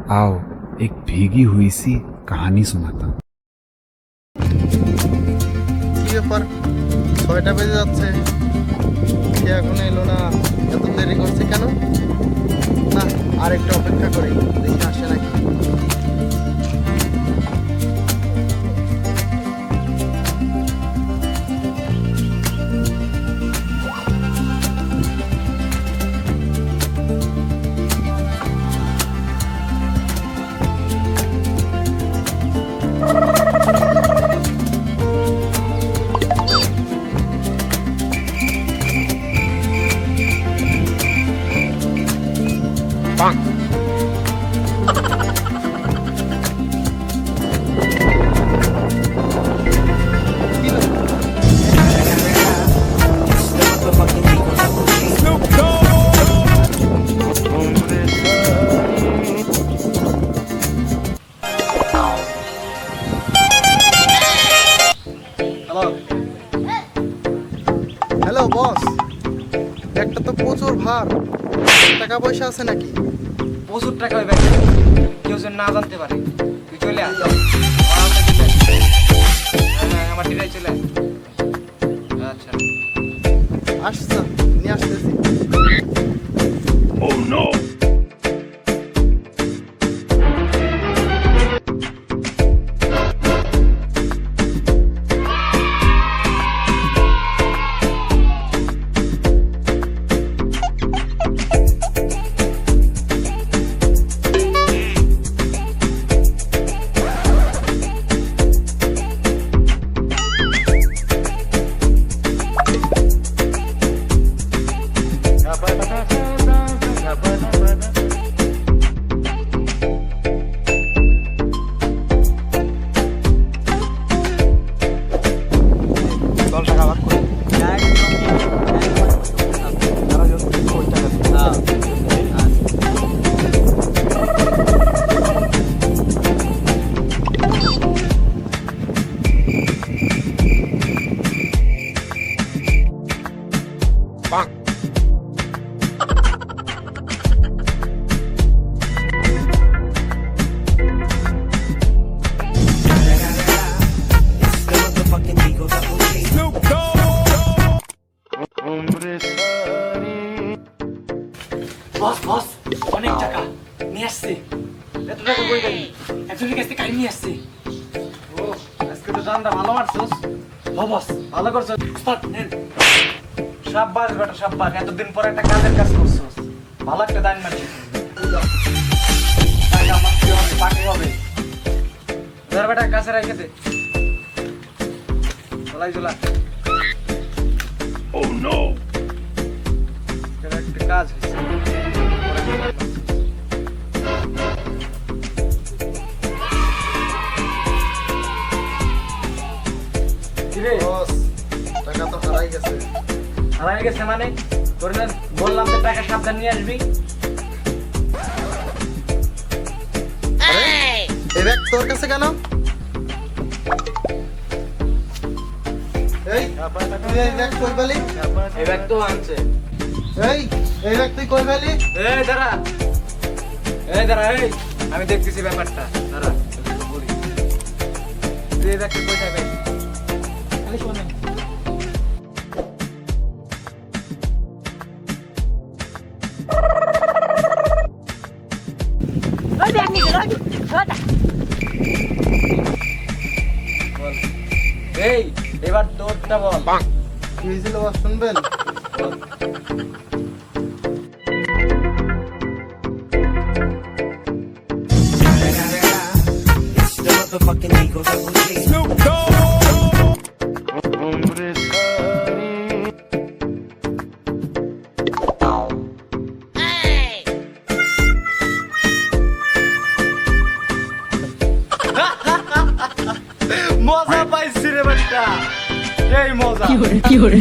आओ एक भीगी हुई सी कहानी सुनाता हूँ। কি ব্যাপার 6টা বেজে যাচ্ছে সে এখন এলো না এত দেরি করছে কেন না আরেকটু অপেক্ষা করি দেখি আসে নাকি হ্যালো বস একটা তো প্রচুর ভার টাকা পয়সা আছে নাকি প্রচুর টাকা ওই ব্যাগে কেউ যেন না জানতে পারে তুই চলে আয় আমার ডিরাই চলে আয় আচ্ছা আসছে নিয়ে আসতেছি বস বস অনেক টাকা নিয়ে আসছি এত টাকা কই গেলি একজনের কাছ থেকে নিয়ে আসছি ও আজকে তো জানটা ভালো মারছস ও বস ভালো করছস স্টার্ট নেন শাবাশ বেটা শাবাশ এতদিন পর একটা কাজের কাজ করছস ভালো একটা দান মারছিস টাকা আমার কি হবে পাকে হবে ধর বেটা কাছে রেখে দে চলাই চলা ও নো একটা কাজ হয়েছে বস টাকা তো হারাই গেছে হারাই গেছে মানে তোর না বললাম যে টাকা সাবধান নিয়ে আসবি এই ব্যাগ তোর কাছে কেন এই তুই এই ব্যাগ কই পেলি এই ব্যাগ তো আনছে এই ব্যাগ তুই কই পেলি এই দাঁড়া এই আমি দেখতেছি ব্যাপারটা দাঁড়া বলি তুই এই ব্যাগটা কোথায় পেলি খালি শোনে এই এবার তোরটা বল কি হয়েছিল বস শুনবেন মজা পাইছি রে বাচ্চা এই মজা কি করে